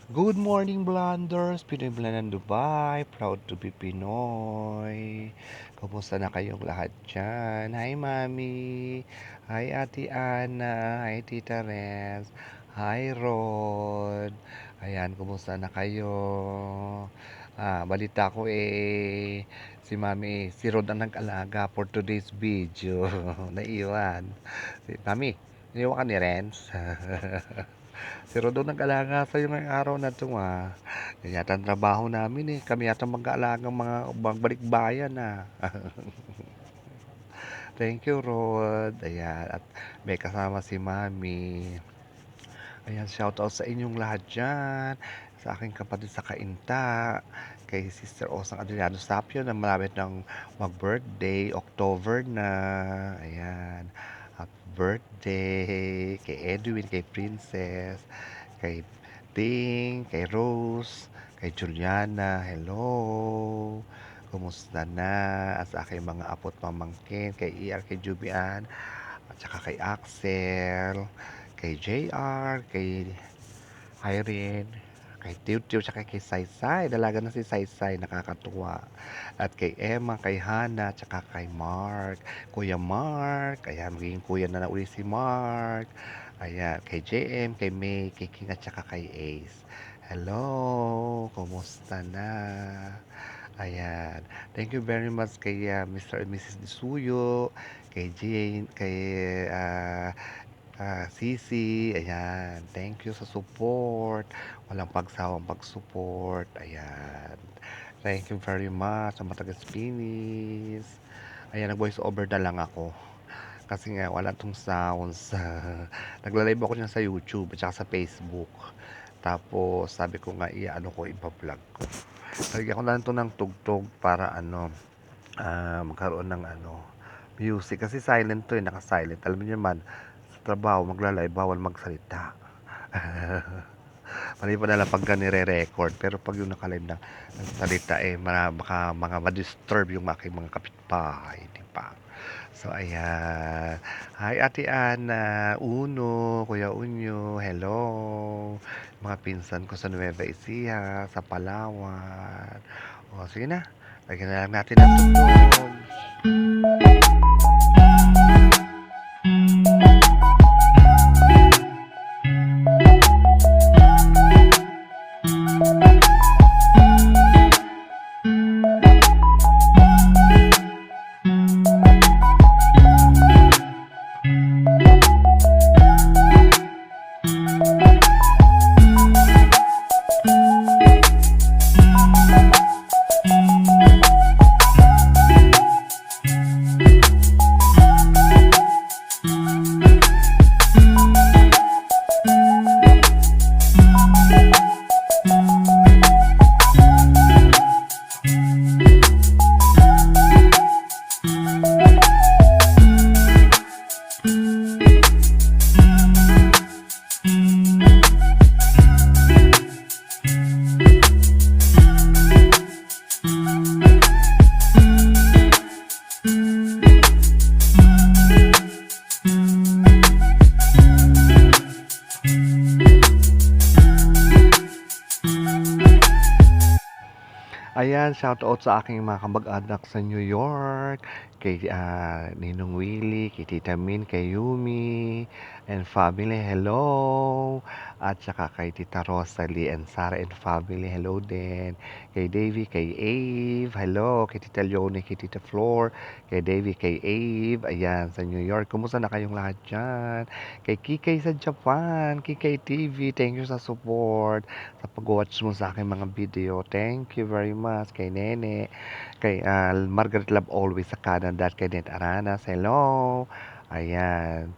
Good morning, Blanders! Pinoy Blandan Dubai. Proud to be Pinoy. Kumusta na kayong lahat dyan? Hi, Mami. Hi, Ate Ana. Hi, Tita Renz. Hi, Rod. Ayan, kumusta na kayo? Balita ko si Mami, si Rod ang nag-alaga for today's video. Naiwan. Mami, iniwan ka ni Renz? Si Rodo nag-alaga sa'yo ngayong araw na ito, Yan yata ang trabaho namin, eh. Kami yata mag-aalagang mga balikbayan, Thank you, Rod. Ayan, at may kasama si Mami. Ayan, shoutout sa inyong lahat dyan. Sa aking kapatid sa Kainta. Kay Sister Osang Adriano Sapio na malapit ng mag-birthday. October na. Ayan. Happy birthday. Kay Edwin, kay Princess. Kay Ting, kay Rose. Kay Juliana. Hello. Kumusta na? At sa aking mga apot pamangkin. Kay ER, kay Jubian. At saka kay Axel, kay JR, kay Irene, kay Tiw-Tiw, tsaka kay Saysay. Dalaga na si Saysay, nakakatuwa. At kay Emma, kay Hana, tsaka kay Mark. Kuya Mark, ayan, magiging kuya na uli si Mark. Ayan, kay JM, kay May, kay King, at tsaka kay Ace. Hello, kumusta na? Ayan. Thank you very much kay Mr. and Mrs. Disuyo, kay Jane, kay Sisi. Ayan. Thank you sa support. Walang pagsawang pag-support. Ayan. Thank you very much sa mga taga-Spinis. Ayan, nag-voice over na lang ako. Kasi nga, wala tong sounds. Nagla-live ako niyan sa YouTube at saka sa Facebook. Tapos, sabi ko nga, ipa-vlog ko. Lagyan ko na lang to ng tugtog para magkaroon ng music. Kasi silent to naka-silent. Alam niyo naman, sa trabaho, magla-live, bawal magsalita. Mali pa na lang pag nire-record. Pero pag yung naka-live na nagsalita, baka mga ma-disturb yung aking mga kapitbahay. Di ba? So, ayan. Hi, Ate Ana, Uno, Kuya Unyo, hello. Mga pinsan ko sa Nueva Ecija, sa Palawan. O, sige na. Lagyan na lang natin ang tugtog. Ayan, shoutout sa aking mga kamag-anak sa New York, kay Ninong Willie, kay Tita Min, kay Yumi, and family, hello! At saka kay Tita Rosalie and Sarah and family, hello din. Kay Davy, kay Ave, hello! Kay Tita Leonie, kay Tita Flor, kay Davy, kay Ave, ayan, sa New York. Kumusta na kayong lahat dyan? Kay Kikay sa Japan, Kikay TV, thank you sa support sa pag-watch mo sa aking mga video. Thank you very much kay Nene, kay Margaret Love Always sa Canada, at kay Net Aranas. Hello! Ayan.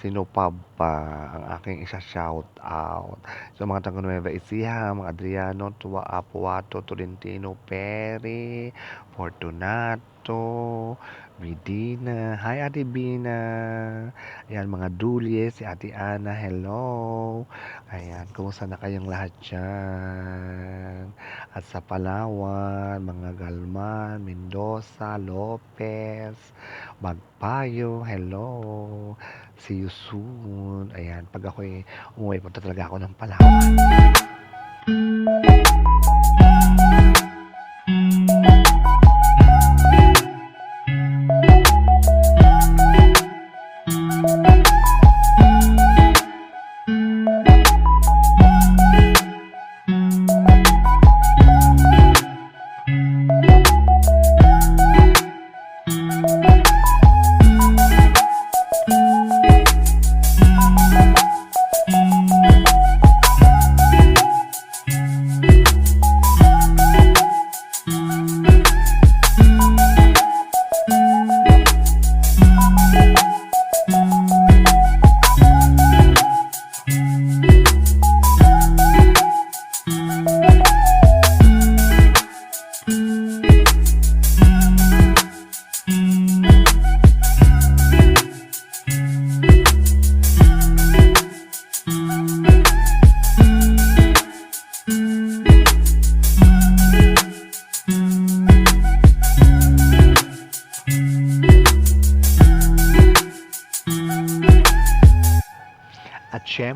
Sino pa ba ang aking isa-shout out? So, mga taga Nueva Ecija, mga Adriano, Tua, Apuato, Tolentino, Perry, Fortunato, Medina. Hi, Ate Bina. Ayan, mga Dulie, si Ate Ana. Hello. Ayan, kumusta na kayong lahat dyan? At sa Palawan, mga Galman, Mendoza, Lopez, Magpayo, hello. See you soon. Ayan, pag ako'y umuwi, punta talaga ako ng Palawan.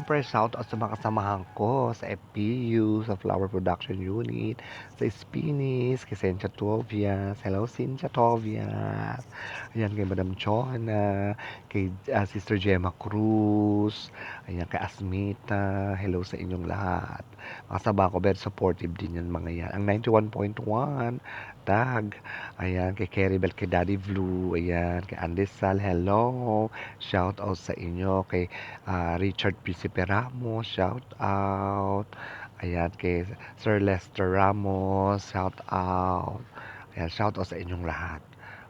syempre shoutout sa mga kasamahan ko sa FPU, sa Flower Production Unit, sa Spinis, kay Cynthia Tovias. Hello, Cynthia Tovias. Ayan, kay Madam Chona, kay Sister Gemma Cruz, ayan, kay Asmita. Hello sa inyong lahat. Mga kasama ko, very supportive din yan mga yan. Ang 91.1, Tag. Ayan, kay Kerrybell, kay Daddy Blue. Ayan, kay Andesal. Hello. Shout out sa inyo. Kay Richard Principe Ramos. Shout out. Ayan, kay Sir Lester Ramos. Shout out. Ayan, shout out sa inyong lahat.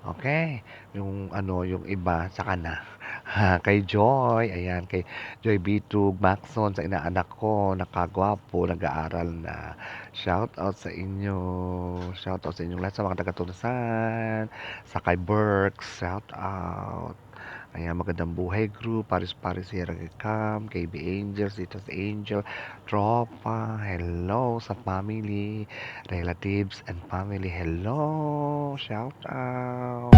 Okay, yung ano, yung iba, saka na. Kay Joy, ayan, kay Joy Bitug, Maxon, sa inaanak ko, nakagwapo, nag-aaral na. Shout out sa inyo. Shout out sa inyong lahat sa mga taga-Tunasan. Sa kay Berks, shout out. Ayan, magandang buhay group, Paris Sierra Cam, KB Angels, dito sa Angel, Tropa, hello sa family, relatives and family, hello, shout out.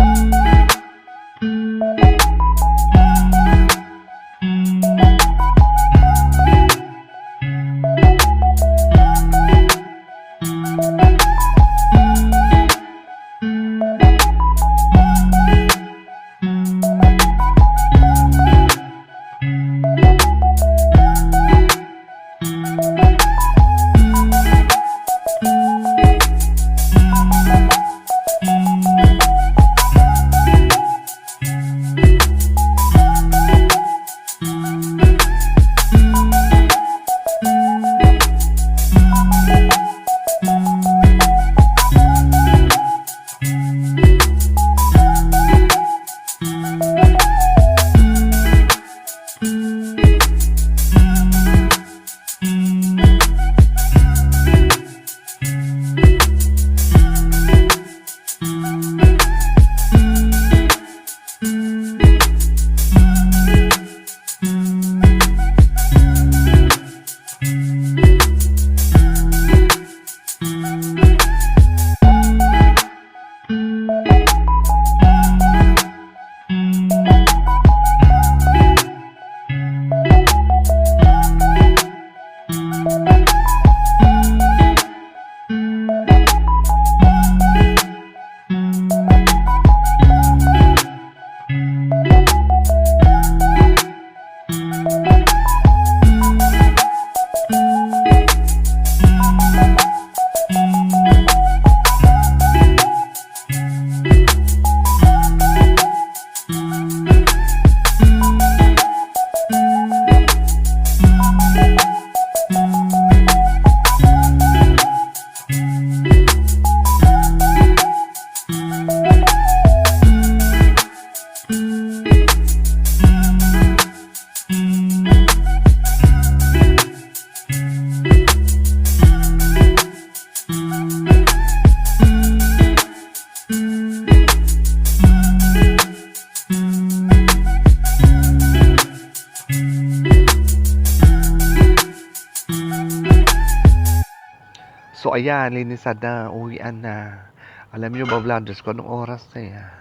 So ayan, linisan na, uwian na. Alam niyo ba, Vlanders, ko anong oras na yan?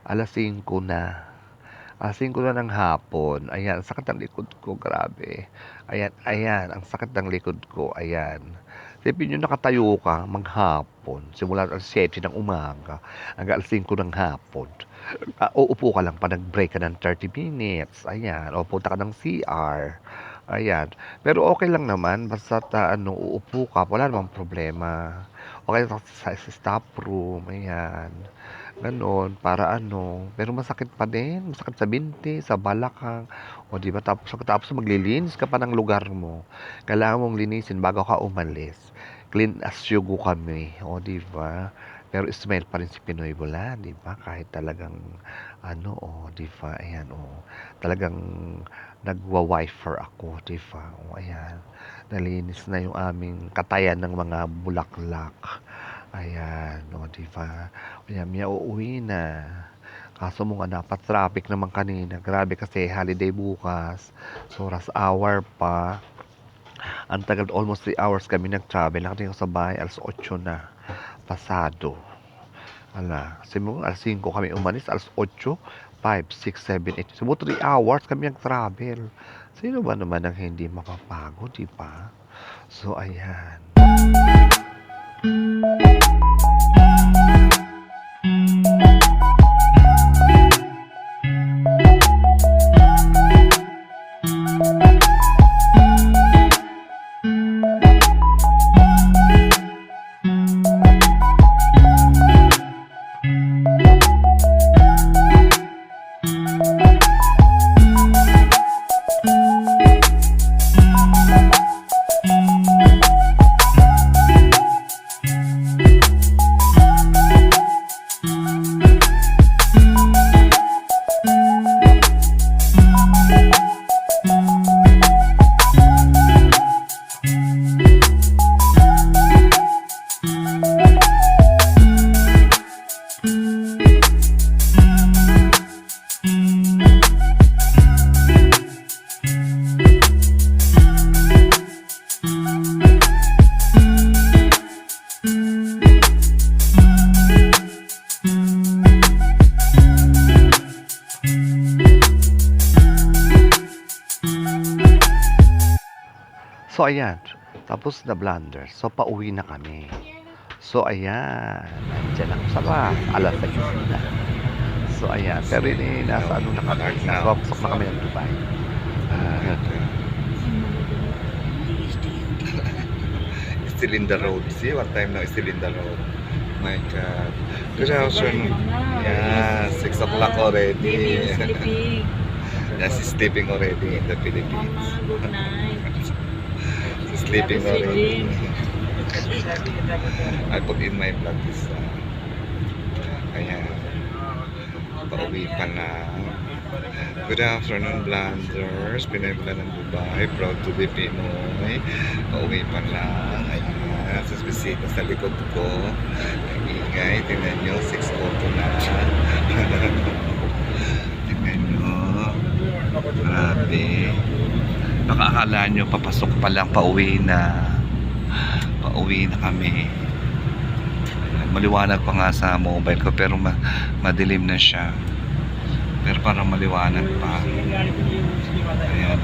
Alas 5 na. Alas 5 na ng hapon. Ayan, ang sakit ng likod ko, grabe. Ayan, ayan, ang sakit ng likod ko, ayan. Sipin nyo, nakatayo ka, maghapon. Simula alas 7 ng umaga, hanggang alas 5 ng hapon. Uupo ka lang pa, nag-break ka ng 30 minutes. Ayan, o punta ka ng CR. Ayan. Pero okay lang naman, basta ano, uupo ka, wala namang problema. Okay sa staff room, ayan. Ganon, para ano. Pero masakit pa din, masakit sa binti, sa balakang. O di ba, tapos maglilinis ka pa ng lugar mo. Kailangan mong linisin bago ka umalis. Clean as you go kami, o di ba? Pero smile pa rin si Pinoy Bulan, di ba? Kahit talagang ano, o di ba? Ayan, o. Talagang nagwa-wifer ako, di ba? O ayan. Nalinis na yung aming katayan ng mga bulaklak. Ayan, o di ba? Ayan, Mia, uuwi na. Kaso mo nga dapat traffic naman kanina. Grabe kasi holiday bukas. So, rush hour pa. Ang tagal, almost 3 hours kami nag-travel. Nakating ko sa bahay, alas 8 na. Pasado. Ala, simula alas 5 kami umalis, alas 8, 5, 6, 7, 8. Sumo 3 hours kami nag-travel. Sino ba naman ang hindi mapapagod, di ba? So, ayan. So, ayan. Tapos na blunder. So, pauwi na kami. So, ayan. Nandiyan ako sa bus. Alas 6 na. So, ayan. Pero nasa ano na kami. Nakapasok na kami ng Dubai. Still in the road. See what time now? Still in the road. My God. Good afternoon. Yeah, 6 o'clock already. Baby is sleeping. Yeah, she's sleeping already in the Philippines. Mama, good night. She's sleeping Have a already. sleep. I put in my blood this kaya pauwi pa na. Good afternoon, Blanders. Pinagla ng Dubai. Proud to be Pinoy. Pauwi pa lang. Ayan. Sa bisita sa likod ko. Ang ingay. Tingnan nyo. 6:02 na. Tingnan nyo. Grabe. Baka akala nyo papasok pa lang. Pauwi na. Pauwi na kami. Maliwanag pa nga sa mobile ko pero madilim na siya. Pero parang maliwanag pa. Ayan.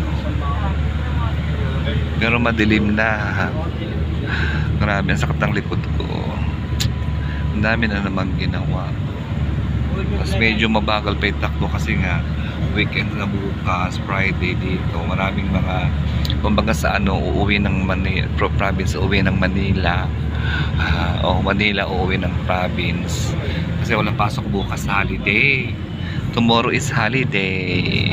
Pero madilim na. Grabe, ang sakit ng likod ko. Ang dami na naman ginawa. Mas medyo mabagal pa yung takbo kasi nga weekend na bukas, Friday dito. Maraming mga kumbaga sa ano, uuwi ng Manila, province, uuwi ng Manila. O Manila, uuwi ng province. Kasi walang pasok bukas, holiday. Tomorrow is holiday.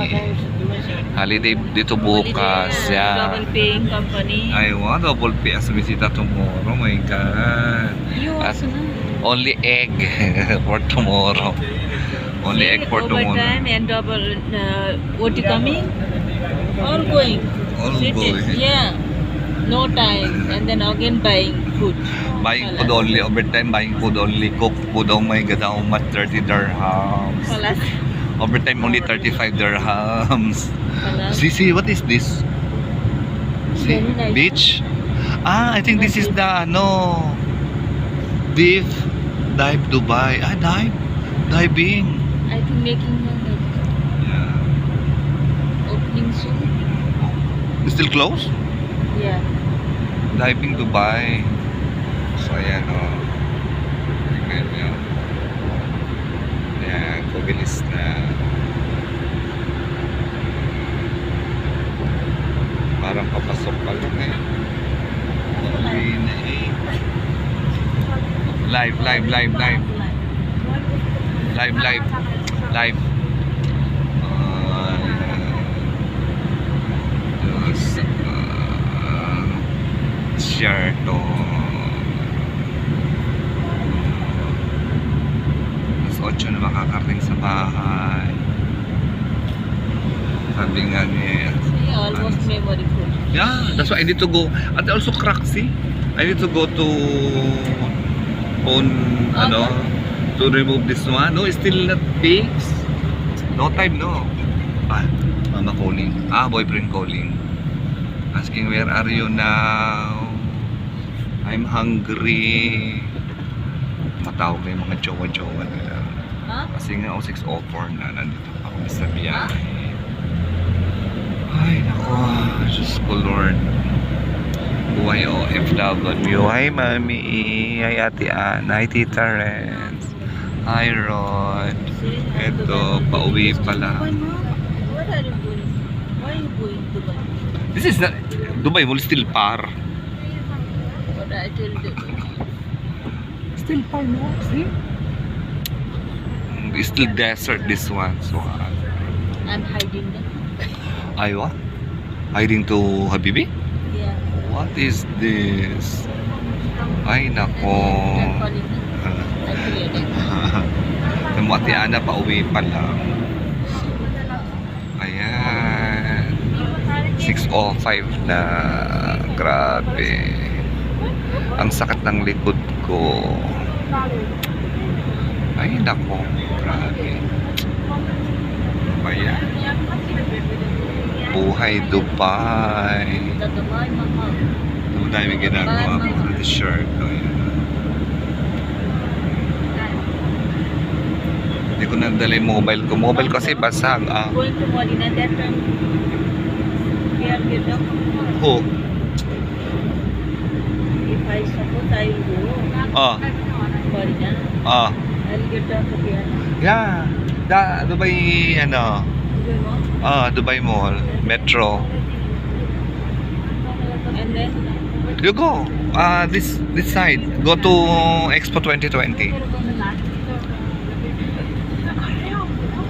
Holiday dito bukas. Yeah. Double paying company. I want double pay as visita tomorrow. My God. You At also know. only egg for tomorrow. Only egg for tomorrow. Overtime and double OT coming. All going. All Sit going. Yeah. No time. And then again buying food. Buying food only. Overtime buying food only. Cook food. Oh my God. How much? 30 dirhams. Palas. Overtime only 35 dirhams. Palas. See, what is this? See, Very nice. beach? Ah, I think this is the, no, Beef Dive Dubai. Ah, diving. I think making Yeah. opening soon. It's still closed? Yeah. Diving Dubai. So, ayan, oh. Tingnan nyo. Ayan, kubilis na. Parang papasok pa lang eh. Pauwi na eh. Live. Share to. Alas 8 na makakarating sa bahay. Sabi nga niya. See, almost memory full. Yeah, that's why I need to go. And also Craxi. I need to go to ano, to remove this one. No, it's still not fixed. No time, no. Ah, mama calling. Ah, boyfriend calling. Asking where are you now? I'm hungry. Matawag na yung mga jowa-jowa nila. Huh? Kasi nga 06:04 na nandito pa kami sa biyahe. Ay, naku. Diyos ko, Lord. Buhay OFW. Hi, Mami. Hi, Ate Ana. Hi, Tita Renz. Hi, Rod. Eto, pauwi pala. What are you doing? Why are you going to Dubai? This is not... Dubai Mall still par. What I told you. Still par, no? See? It's still desert, this one. So, I'm hiding them. Aywa? Hiding to Habibi? Yeah. What is this? Ay, nako. They're calling me. I cleared it. Yung Ate Ana, pauwi pa lang. Ayan. 6:05 na. Grabe. Ang sakit ng likod ko. Ay, nako. Grabe. Ayan. Buhay Dubai. The Dubai, mama. Ang dami ginagawa ko sa t-shirt. Ayan. Hindi ko nandala yung mobile ko. Mobile ko kasi basag. Going to Molina that time. Here, get up. Oh. If I suppose I will go. Ah. Molina. Ah. I'll get down to here. Yeah. Dubai, ano. You know? Dubai Mall. Metro. And then, You go. This side. Go to Expo 2020.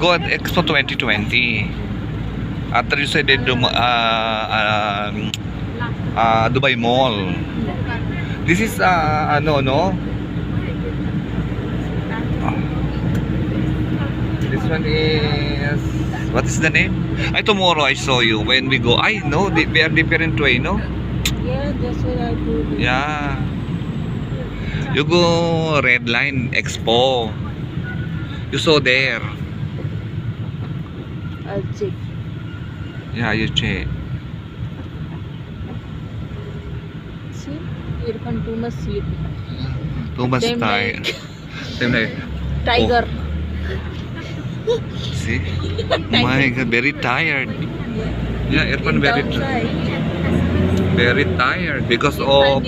Go at Expo 2020. After you said Dubai Mall. This is ano no? This one is, what is the name? Ay, tomorrow I saw you when we go. I know, we are different way, no? yeah, that's what I do. Yeah. You go Red Line Expo. You saw there. I'll check. Yeah, you check. See, earphone too much sleep. Too much Same time. Same like, Tiger. see? Oh my God, very tired. Yeah, Irfan very tired because of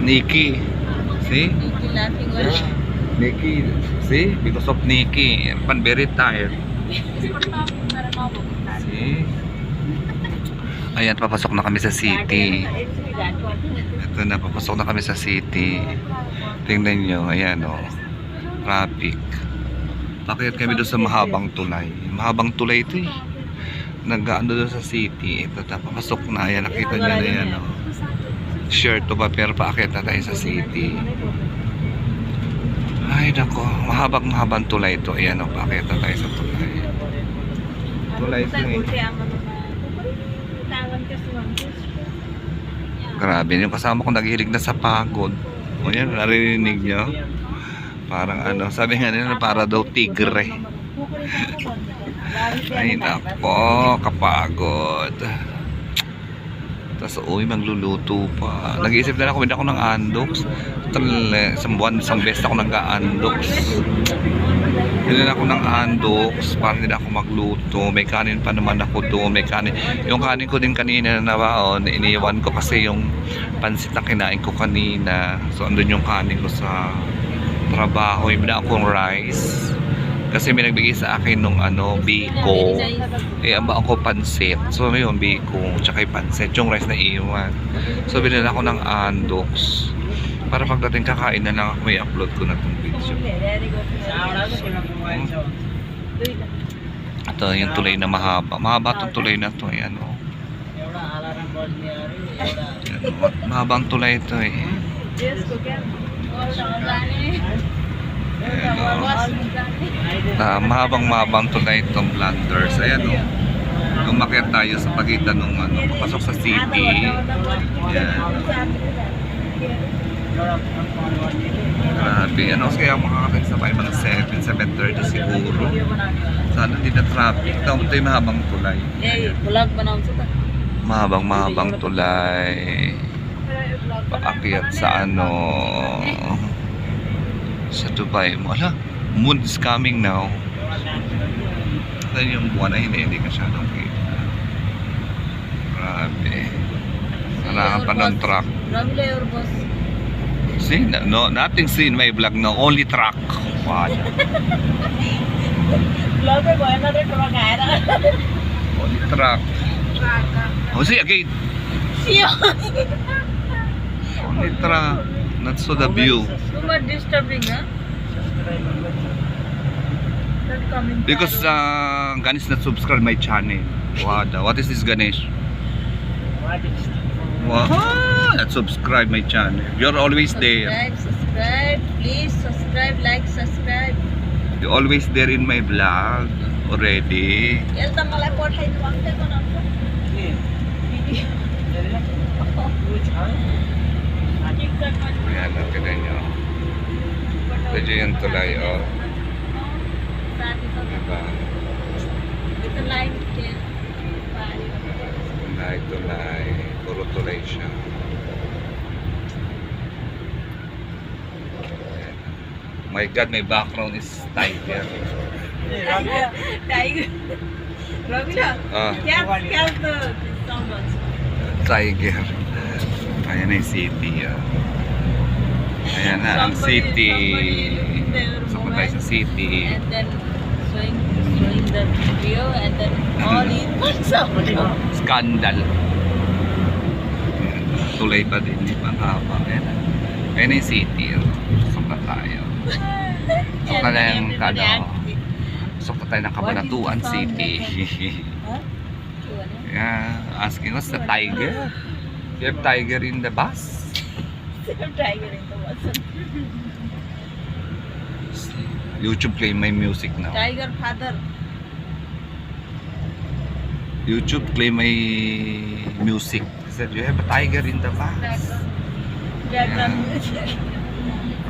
Nikki. See? Laughing or Nikki, see? Because of Nikki, Irfan very tired. See? Ayan, papasok na kami sa city. Ito na, papasok na kami sa city. Tingnan nyo, ayan o. Traffic. Pakyat kami doon sa mahabang tulay. Mahabang tulay ito eh. Nag-ano doon sa city. Ito na, papasok na. Ayan, nakita nyo na yan o. Shirt to ba, pero paakyat na tayo sa city. Ay, nako. Mahabang tulay ito. Ayan o, paakyat na tayo sa tulay. Tulay ito eh. Grabe, yung kasama ko naghilig na sa pagod. O yan, narinig nyo? Parang ano, sabi nga nila para daw tigre. Ay nako, kapagod. Tapos uy, magluluto pa. Nag-iisip na ako, hindi ako ng andox. Isang buwan, isang beses ako nag-andox. Hindi na ako ng andox para hindi na ako magluto. May kanin pa naman ako doon. May kanin. Yung kanin ko din kanina na baon, iniwan ko kasi yung pansit na kinain ko kanina. So andun yung kanin ko sa trabaho. Yung na akong rice. Kasi may nagbigay sa akin nung ano, biko. Eh, amba ako pansit. So, may yung biko. Tsaka yung pansit. Yung rice na iwan. So, binila ako ng andox. Para pagdating kakain na lang ako, may upload ko na itong video. Ito, yung tulay na mahaba. Mahaba itong tulay na ito. Ayan, o. Mahabang tulay ito, eh. Mahabang tulay itong blunders. Ayan o. Umakyat tayo sa pagitan ng ano, pasok sa city. Ayan. Grabe. Ano kaya makakatayin sa tayo mga 7:30 siguro. Sana hindi na traffic. Ito yung mahabang tulay. Mahabang tulay. Paakyat sa ano, sa Dubai mo. Ala, moon is coming now. makikita niyo yung buwan na hindi masyadong kita. Grabe. Sarahan pa ng truck. Ramila your boss. See, no, nothing seen my vlog, no, only truck. Wow. Vlog में कोई ना truck आया ना. Only truck. Oh, see again. Only truck. Not so the view. Too much disturbing, huh? Not coming. Because Ganesh not subscribe my channel. What is this Ganesh? Wow, not subscribe my channel. You're always there. Subscribe, please subscribe, like, subscribe. You're always there in my vlog already. Yelta malay pothai duwangte ko na po. Ayan, nakita nyo. Medyo yung tulay, oh. Diba? Ito line din. Tulay. Puro tulay siya. Ayan. My God, my background is tiger. Tiger. Ramila. Ah, Cats the someone. tiger. Ayan na yung city, oh. Ayan na ang city. So, kung tayo sa city. And then showing the video and then all in one somebody. Scandal. Ayan, tulay pa din, di ba? Haba. Ayan na. Ayan na yung city, oh. Pasok na tayo. Pasok na yung pasok na tayo ng Cabanatuan City. Yeah, asking us the tiger. You have tiger in the bus? Tiger in the water. YouTube play my music now. Tiger father. YouTube play my music. He said, you have a tiger in the bus. Background.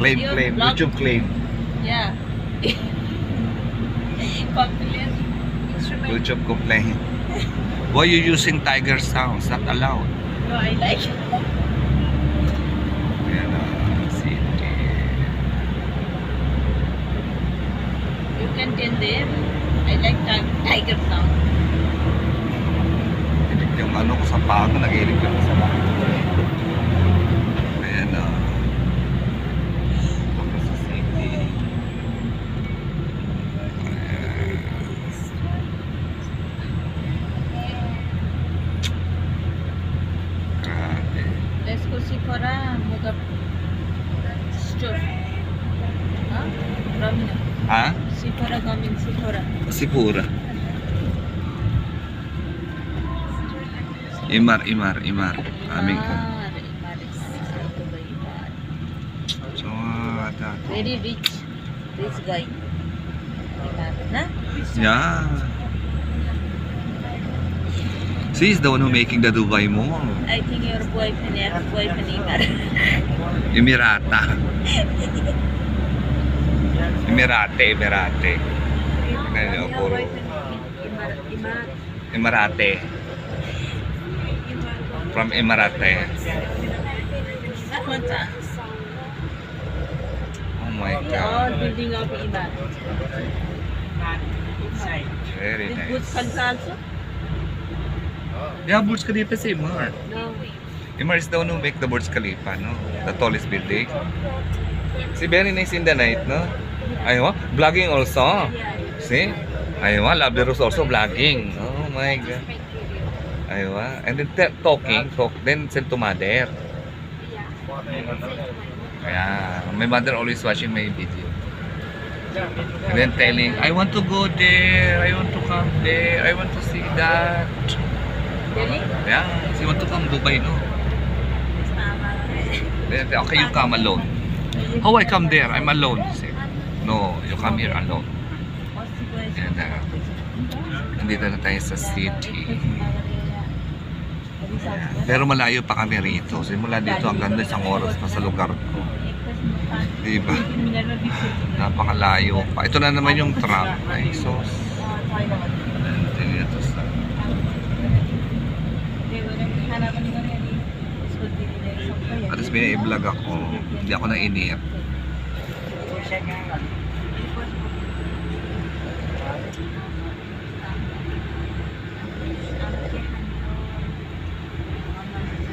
Claim. YouTube claim. Yeah. Complain. Instrument. YouTube complain. Why you using tiger sounds? Not allowed. No, I like it. Ayan na, city. You can tell there. I like tiger sound. Yung ano ko sa paa ko, nag-ilig ko sa paa. Ayan na. Ito sa city. Ayan. Grabe. Let's go see for a makeup store. Huh? Ramina. Ha? Sephora coming, Sephora. Sipura. Imar. Aming ko. So, Very rich guy. Imar, na? yeah. She is the one who making the Dubai Mall. I think your boyfriend, ex-boyfriend Imar. Emirata. Emirate. Ano, puro. Emirate. From Emirate. Oh my All God. building of Imar. Very With Burj nice. Khalifa also? Yeah, Burj Khalifa is Imar. No. Imar is the one who make the Burj Khalifa, no? The tallest building. See, very nice in the night, no? Aywa, vlogging also. See? Aywa, Lovely Rose also vlogging. Oh my God. Aywa. And then talking, then send to mother. Kaya, my mother always watching my video. And then telling, I want to go there, I want to come there, I want to see that. Really? Yeah, she want to come Dubai, no? Then, okay, you come alone. How I come there? I'm alone. She said, no, you come here alone. And nandito na tayo sa city. Pero malayo pa kami rito. Simula dito hanggang doon isang oras pa sa lugar ko. Diba? Napakalayo pa. Ito na naman yung truck. Ay, sos. Ito sa... At least bina-vlog ako. Hindi ako nainip.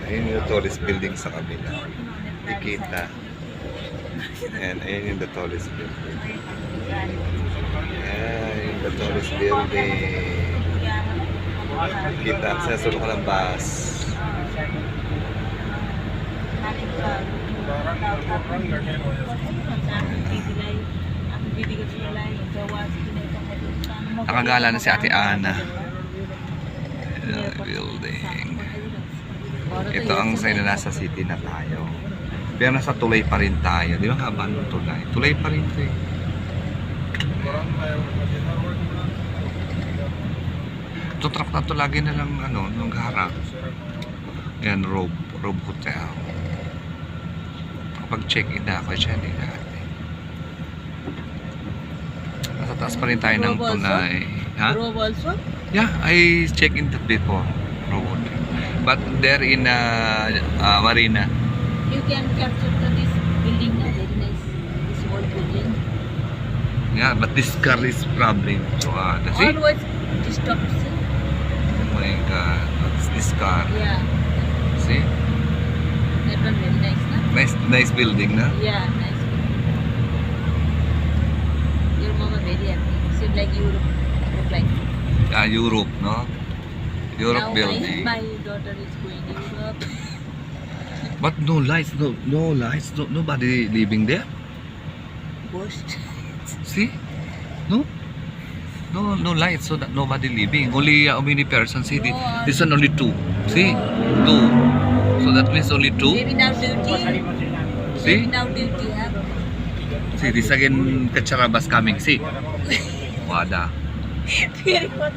Ayun yung tallest building sa kabila. Ikita. And ayun yung the tallest building. Ayan yung the tallest building. Kita sa sulok ng bus. Nakagala na si Ate Ana. Building. Ito ang sa nasa city na tayo. Pero nasa tulay pa rin tayo. Di ba haba ng tulay? Tulay pa rin ito eh. Ito truck na to lagi na lang ano, nung harap. Yan, Robe Hotel. Kapag check-in na ako, siya hindi natin. Nasa taas pa rin tayo ng Robe also? tulay. Ha? Robe also? Yeah, I checked in before. Robe Hotel. But they're in Marina. You can capture this building now, very nice. This old building. Yeah, but this car is problem. So, that's it. Always disturb, see? Oh my God, what's this car? Yeah, See? that one very nice, na? Nice building, na? Yeah, nice. Your mama very happy. Seems like Europe. Look like. Europe, no? Europe Now building. my daughter is going Europe. But no lights, no lights, nobody living there. Ghost. See? No lights, so that nobody living. Only how many persons? See, this one only 2. See? 2. So that means only 2. Maybe now duty. See? Maybe now duty have. See, this again Kacharabas coming. See? Wada. Very good.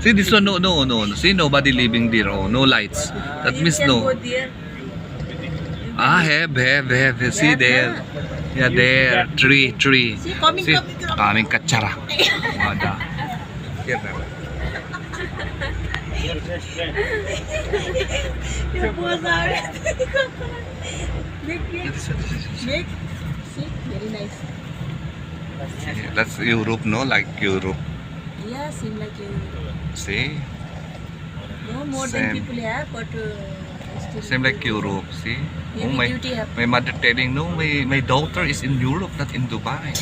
See, this one, no. See, nobody living there. Oh, no lights. That means no. Go there. Have. See there. Yeah, there. Tree. See, coming. Kaming Kachara. Wada. Here na. Your boss are. Big. This one. Big. See, very nice. That's Europe, no? Like Europe. Yeah, seem like Europe. See? No more Same. than people have, but still Same like Europe. See? Maybe Oh, my, duty have. my mother telling, no, my daughter is in Europe, not in Dubai.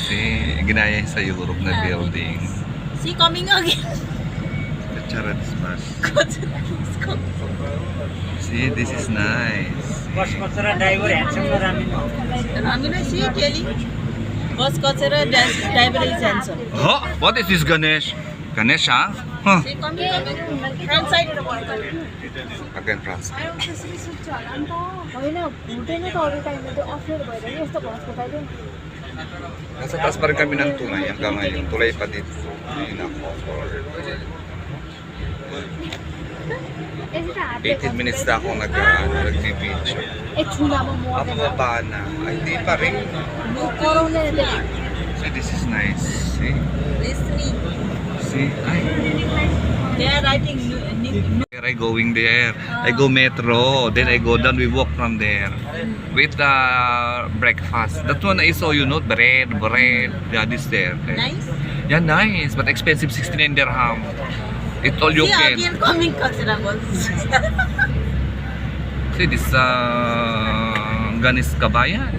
See? Ginaya sa Europe na Ah, building. See, coming again. Kachara this bus. Let's go. See, this is nice. Ramina, see, telling. Bus Kotsara driver is handsome. Oh, what is this Ganesh? Ganesh, huh? Huh. See, coming. Front side. Again, France. होइन हुँदैन त अरू टाइममा त्यो अप्ठ्यारो भएर नि यस्तो घरको time Nasa taas pa rin kami ng tulay hanggang ngayon. Tulay pa dito. Ayun ako. 18 minutes na ako nag-video. एकछिनमा म Pababa na. Ay, di pa rin. कराउँदैन त्यो So, this is nice. See? Listening. See? Ay. They are writing Where I going there? I go metro. Then I go down. We walk from there. With the breakfast. That one I saw, you know, bread. Yeah, this there. nice. Yeah, nice. But expensive, 69 dirham. It all you See, can. again coming Kotsara bus. See, this Ganis Kabayan.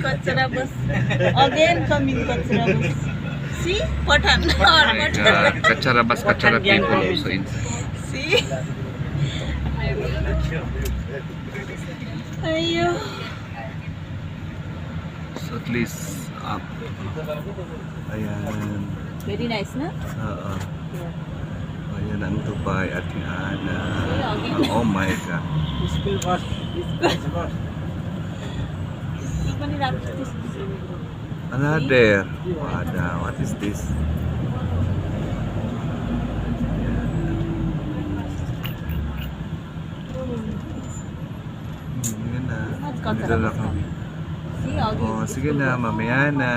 Kotsara bus. Again coming Kotsara bus. See, Pathan. Kachara bus, Kachara people also inside. See. Ayo. So at least up. Ayan. Very nice, na? Oo. Ayan ang Dubai at Ana. again. Oh my God. Another. Wada, what is this? Yun na. Dito na kami. See, again. Oh, sige na, mamaya na.